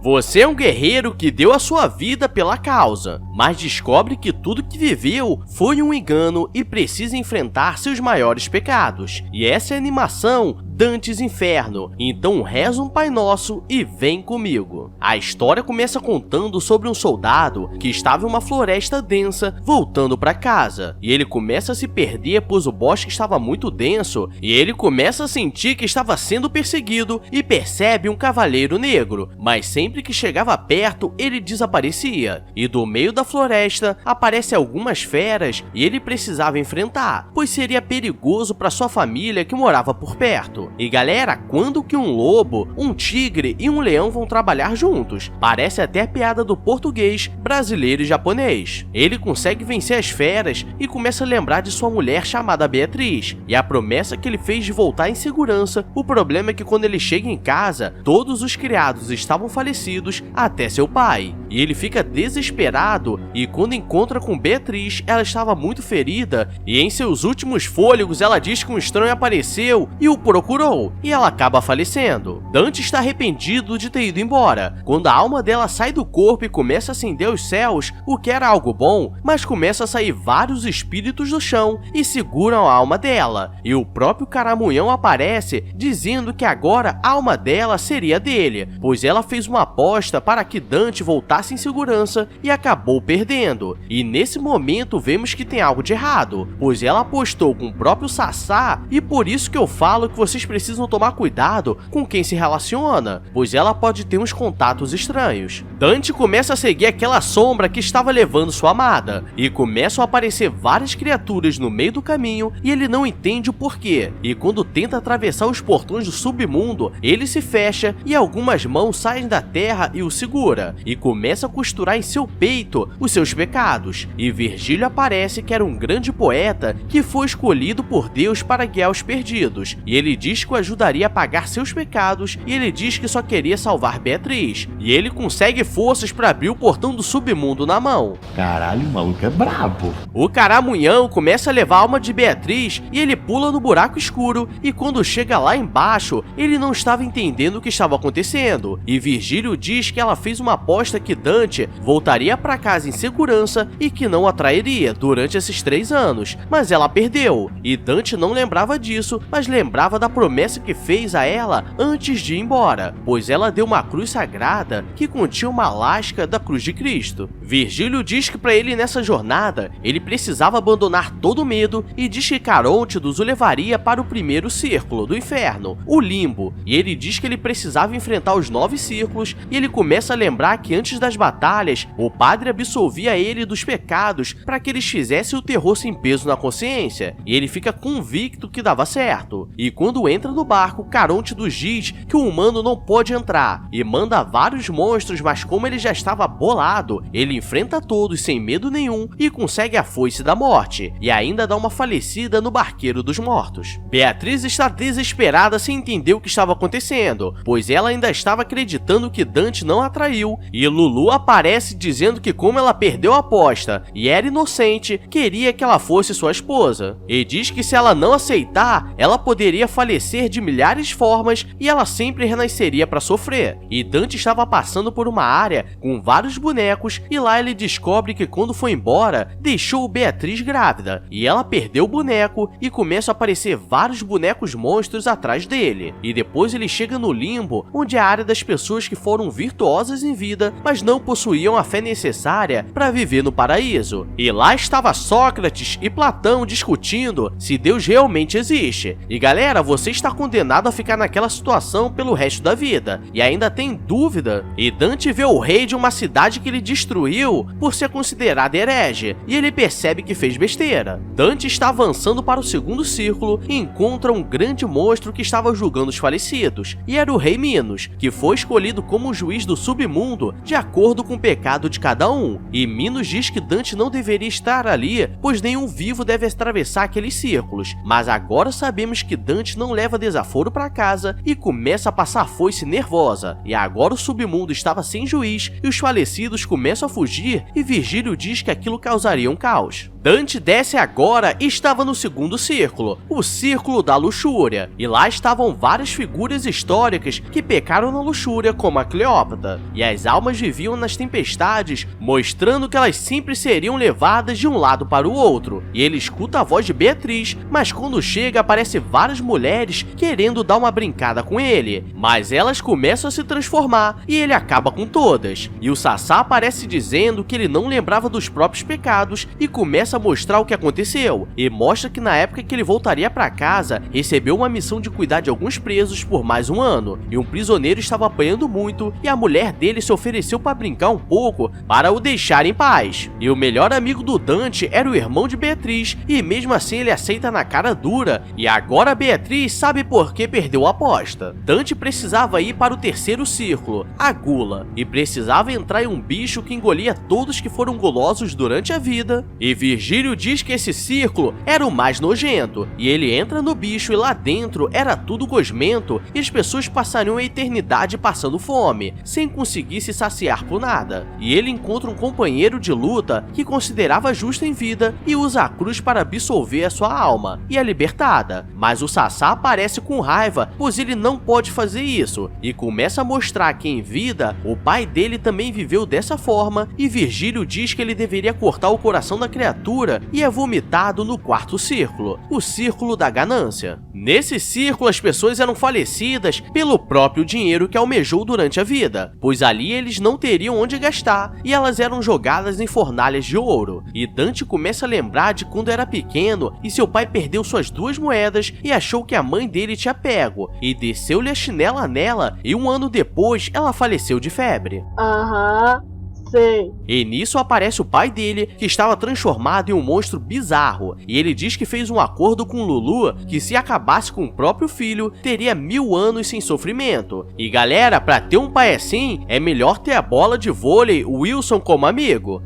Você é um guerreiro que deu a sua vida pela causa, mas descobre que tudo que viveu foi um engano e precisa enfrentar seus maiores pecados. E essa é a animação Dantes Inferno, então reza um Pai Nosso e vem comigo. A história começa contando sobre um soldado que estava em uma floresta densa voltando para casa, e ele começa a se perder pois o bosque estava muito denso, e ele começa a sentir que estava sendo perseguido e percebe um cavaleiro negro, mas sempre que chegava perto ele desaparecia, e do meio da floresta aparecem algumas feras e ele precisava enfrentar, pois seria perigoso para sua família que morava por perto. E galera, quando que um lobo, um tigre e um leão vão trabalhar juntos? Parece até a piada do português, brasileiro e japonês. Ele consegue vencer as feras e começa a lembrar de sua mulher chamada Beatriz, e a promessa que ele fez de voltar em segurança. O problema é que quando ele chega em casa, todos os criados estavam falecidos, até seu pai. E ele fica desesperado, e quando encontra com Beatriz, ela estava muito ferida, e em seus últimos fôlegos ela diz que um estranho apareceu e o procurou, e ela acaba falecendo. Dante está arrependido de ter ido embora, quando a alma dela sai do corpo e começa a ascender aos céus, o que era algo bom, mas começa a sair vários espíritos do chão e seguram a alma dela, e o próprio Caramunhão aparece dizendo que agora a alma dela seria dele, pois ela fez uma aposta para que Dante voltasse em segurança e acabou perdendo. E nesse momento vemos que tem algo de errado, pois ela apostou com o próprio Sassá, e por isso que eu falo que vocês precisam tomar cuidado com quem se relaciona, pois ela pode ter uns contatos estranhos. Dante começa a seguir aquela sombra que estava levando sua amada, e começam a aparecer várias criaturas no meio do caminho e ele não entende o porquê, e quando tenta atravessar os portões do submundo, ele se fecha e algumas mãos saem da terra e o segura, e começa a costurar em seu peito os seus pecados, e Virgílio aparece que era um grande poeta que foi escolhido por Deus para guiar os perdidos, e ele diz que o ajudaria a pagar seus pecados, e ele diz que só queria salvar Beatriz, e ele consegue forças para abrir o portão do submundo na mão. Caralho, o maluco é brabo. O Caramunhão começa a levar a alma de Beatriz e ele pula no buraco escuro, e quando chega lá embaixo, ele não estava entendendo o que estava acontecendo, e Virgílio diz que ela fez uma aposta que Dante voltaria para casa em segurança e que não a trairia durante esses 3 anos, mas ela perdeu, e Dante não lembrava disso, mas lembrava da promessa que fez a ela antes de ir embora, pois ela deu uma cruz sagrada que continha uma lasca da cruz de Cristo. Virgílio diz que para ele nessa jornada, ele precisava abandonar todo o medo e diz que Carôntidos o levaria para o primeiro círculo do inferno, o limbo, e ele diz que ele precisava enfrentar os 9 círculos, e ele começa a lembrar que antes das batalhas, o padre absolvia ele dos pecados para que eles fizessem o terror sem peso na consciência, e ele fica convicto que dava certo. E quando entra no barco, Carôntidos diz que o humano não pode entrar, e manda vários monstros, mas como ele já estava bolado, ele enfrenta todos sem medo nenhum e consegue a foice da morte, e ainda dá uma falecida no barqueiro dos mortos. Beatriz está desesperada sem entender o que estava acontecendo, pois ela ainda estava acreditando que Dante não a traiu, e Lulu aparece dizendo que como ela perdeu a aposta e era inocente, queria que ela fosse sua esposa, e diz que se ela não aceitar, ela poderia falecer de milhares de formas e ela sempre renasceria para sofrer. E Dante estava passando por uma área com vários bonecos, e lá ele descobre que quando foi embora, deixou Beatriz grávida, e ela perdeu o boneco e começam a aparecer vários bonecos monstros atrás dele. E depois ele chega no limbo, onde é a área das pessoas que foram virtuosas em vida, mas não possuíam a fé necessária para viver no paraíso. E lá estava Sócrates e Platão discutindo se Deus realmente existe. E galera, você está condenado a ficar naquela situação pelo resto da vida, e ainda tem dúvida? E Dante vê o rei de uma cidade que ele destruiu por ser considerado herege, e ele percebe que fez besteira. Dante está avançando para o segundo círculo e encontra um grande monstro que estava julgando os falecidos, e era o rei Minos, que foi escolhido como juiz do submundo de acordo com o pecado de cada um, e Minos diz que Dante não deveria estar ali, pois nenhum vivo deve atravessar aqueles círculos, mas agora sabemos que Dante não leva desaforo para casa e começa a passar foice nervosa, e agora o submundo estava sem juiz e os falecidos começam a fugir, e Virgílio diz que aquilo causaria um caos. Dante desce agora e estava no segundo círculo, o Círculo da Luxúria, e lá estavam várias figuras históricas que pecaram na luxúria, como a Cleópatra, e as almas viviam nas tempestades, mostrando que elas sempre seriam levadas de um lado para o outro. E ele escuta a voz de Beatriz, mas quando chega aparece várias mulheres querendo dar uma brincada com ele, mas elas começam a se transformar e ele acaba com todas. E o Sassá aparece dizendo que ele não lembrava dos próprios pecados e começa a mostrar o que aconteceu, e mostra que na época que ele voltaria para casa, recebeu uma missão de cuidar de alguns presos por mais um ano, e um prisioneiro estava apanhando muito e a mulher dele se ofereceu para brincar um pouco para o deixar em paz. E o melhor amigo do Dante era o irmão de Beatriz, e mesmo assim ele aceita na cara dura, e agora Beatriz sabe por que perdeu a aposta. Dante precisava ir para o terceiro círculo, a gula, e precisava entrar em um bicho que engolia todos que foram gulosos durante a vida, e Virgílio diz que esse círculo era o mais nojento, e ele entra no bicho e lá dentro era tudo gosmento e as pessoas passariam a eternidade passando fome, sem conseguir se saciar por nada. E ele encontra um companheiro de luta que considerava justo em vida e usa a cruz para absolver a sua alma, e é libertada. Mas o Sassá aparece com raiva, pois ele não pode fazer isso, e começa a mostrar que em vida o pai dele também viveu dessa forma, e Virgílio diz que ele deveria cortar o coração da criatura e é vomitado no quarto círculo, o Círculo da Ganância. Nesse círculo as pessoas eram falecidas pelo próprio dinheiro que almejou durante a vida, pois ali eles não teriam onde gastar e elas eram jogadas em fornalhas de ouro. E Dante começa a lembrar de quando era pequeno e seu pai perdeu suas 2 moedas e achou que a mãe dele tinha pego, e desceu-lhe a chinela nela e um ano depois ela faleceu de febre. Sei. E nisso aparece o pai dele, que estava transformado em um monstro bizarro, e ele diz que fez um acordo com Lulu que se acabasse com o próprio filho, teria 1000 anos sem sofrimento. E galera, pra ter um pai assim, é melhor ter a bola de vôlei Wilson como amigo.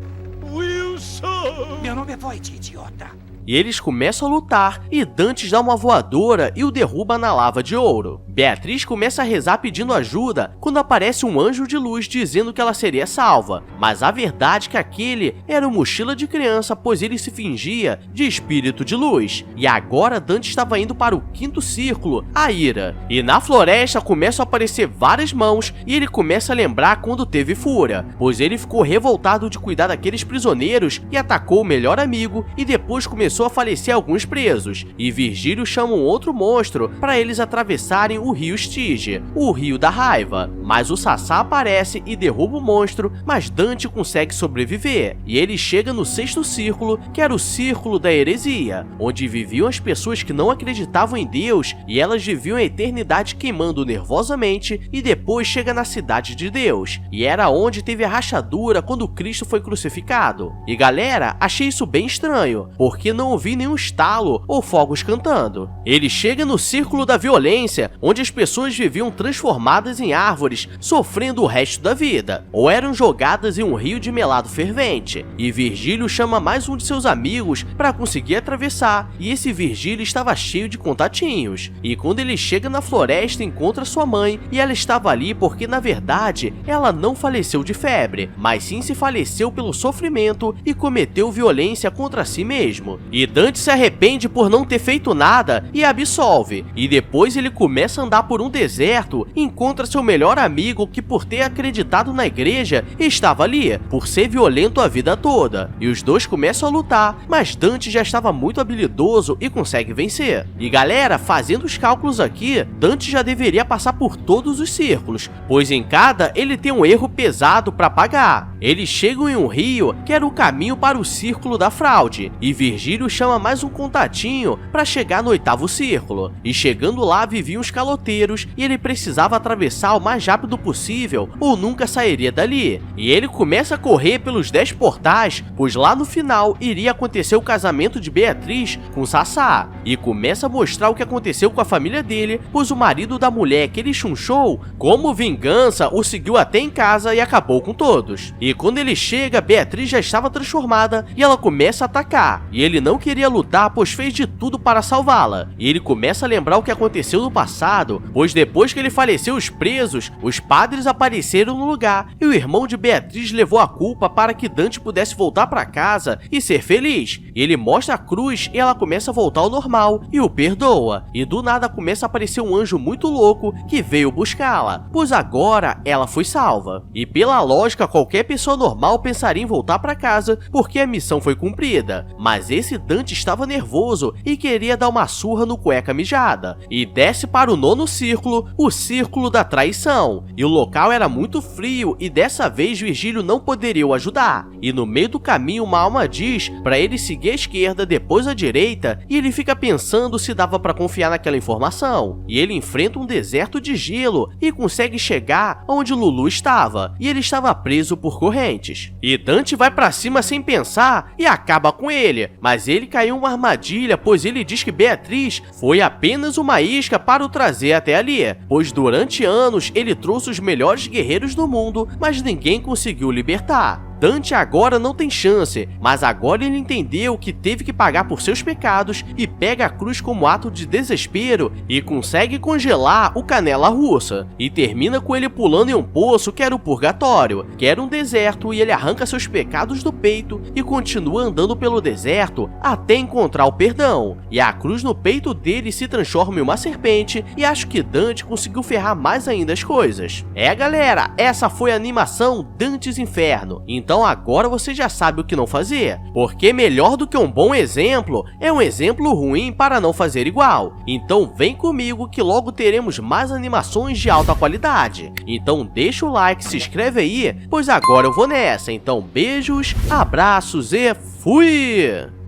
Wilson! Meu nome é Void, idiota! E eles começam a lutar, e Dantes dá uma voadora e o derruba na lava de ouro. Beatriz começa a rezar pedindo ajuda quando aparece um anjo de luz dizendo que ela seria salva, mas a verdade é que aquele era o Mochila de Criança, pois ele se fingia de espírito de luz. E agora Dante estava indo para o quinto círculo, a ira. E na floresta começam a aparecer várias mãos e ele começa a lembrar quando teve fúria, pois ele ficou revoltado de cuidar daqueles prisioneiros e atacou o melhor amigo, e depois começou a falecer alguns presos, e Virgílio chama um outro monstro para eles atravessarem o rio Estige, o rio da raiva, mas o Sassá aparece e derruba o monstro, mas Dante consegue sobreviver, e ele chega no sexto círculo, que era o Círculo da Heresia, onde viviam as pessoas que não acreditavam em Deus, e elas viviam a eternidade queimando nervosamente, e depois chega na cidade de Deus, e era onde teve a rachadura quando Cristo foi crucificado. E galera, achei isso bem estranho, porque não ouvi nenhum estalo ou fogos cantando. Ele chega no Círculo da Violência, onde as pessoas viviam transformadas em árvores, sofrendo o resto da vida, ou eram jogadas em um rio de melado fervente. E Virgílio chama mais um de seus amigos para conseguir atravessar, e esse Virgílio estava cheio de contatinhos. E quando ele chega na floresta, encontra sua mãe, e ela estava ali porque na verdade ela não faleceu de febre, mas sim se faleceu pelo sofrimento e cometeu violência contra si mesmo. E Dante se arrepende por não ter feito nada e absolve, e depois ele começa a andar por um deserto e encontra seu melhor amigo que, por ter acreditado na igreja, estava ali, por ser violento a vida toda. E os dois começam a lutar, mas Dante já estava muito habilidoso e consegue vencer. E galera, fazendo os cálculos aqui, Dante já deveria passar por todos os círculos, pois em cada ele tem um erro pesado para pagar. Eles chegam em um rio que era o caminho para o Círculo da Fraude, e Virgílio chama mais um contatinho para chegar no oitavo círculo, e chegando lá viviam os caloteiros e ele precisava atravessar o mais rápido possível ou nunca sairia dali. E ele começa a correr pelos 10 portais, pois lá no final iria acontecer o casamento de Beatriz com Sassá, e começa a mostrar o que aconteceu com a família dele, pois o marido da mulher que ele chunchou, como vingança, o seguiu até em casa e acabou com todos. E quando ele chega, Beatriz já estava transformada e ela começa a atacar, e ele não não queria lutar, pois fez de tudo para salvá-la. E ele começa a lembrar o que aconteceu no passado, pois depois que ele faleceu os presos, os padres apareceram no lugar, e o irmão de Beatriz levou a culpa para que Dante pudesse voltar para casa e ser feliz. Ele mostra a cruz e ela começa a voltar ao normal, e o perdoa. E do nada começa a aparecer um anjo muito louco que veio buscá-la, pois agora ela foi salva. E pela lógica, qualquer pessoa normal pensaria em voltar para casa, porque a missão foi cumprida. Mas esse Dante estava nervoso e queria dar uma surra no cueca mijada, e desce para o 9º círculo, o círculo da traição. E o local era muito frio e dessa vez Virgílio não poderia o ajudar. E no meio do caminho uma alma diz para ele seguir à esquerda, depois à direita, e ele fica pensando se dava para confiar naquela informação. E ele enfrenta um deserto de gelo e consegue chegar onde Lulu estava, e ele estava preso por correntes. E Dante vai para cima sem pensar e acaba com ele, mas ele caiu em uma armadilha, pois ele diz que Beatriz foi apenas uma isca para o trazer até ali, pois durante anos ele trouxe os melhores guerreiros do mundo, mas ninguém conseguiu libertar. Dante agora não tem chance, mas agora ele entendeu que teve que pagar por seus pecados e pega a cruz como ato de desespero e consegue congelar o Canela Russa. E termina com ele pulando em um poço que era o purgatório, que era um deserto, e ele arranca seus pecados do peito e continua andando pelo deserto até encontrar o perdão. E a cruz no peito dele se transforma em uma serpente, e acho que Dante conseguiu ferrar mais ainda as coisas. Galera, essa foi a animação Dantes Inferno. Então agora você já sabe o que não fazer, porque melhor do que um bom exemplo é um exemplo ruim para não fazer igual. Então vem comigo que logo teremos mais animações de alta qualidade. Então deixa o like, se inscreve aí, pois agora eu vou nessa. Então beijos, abraços e fui!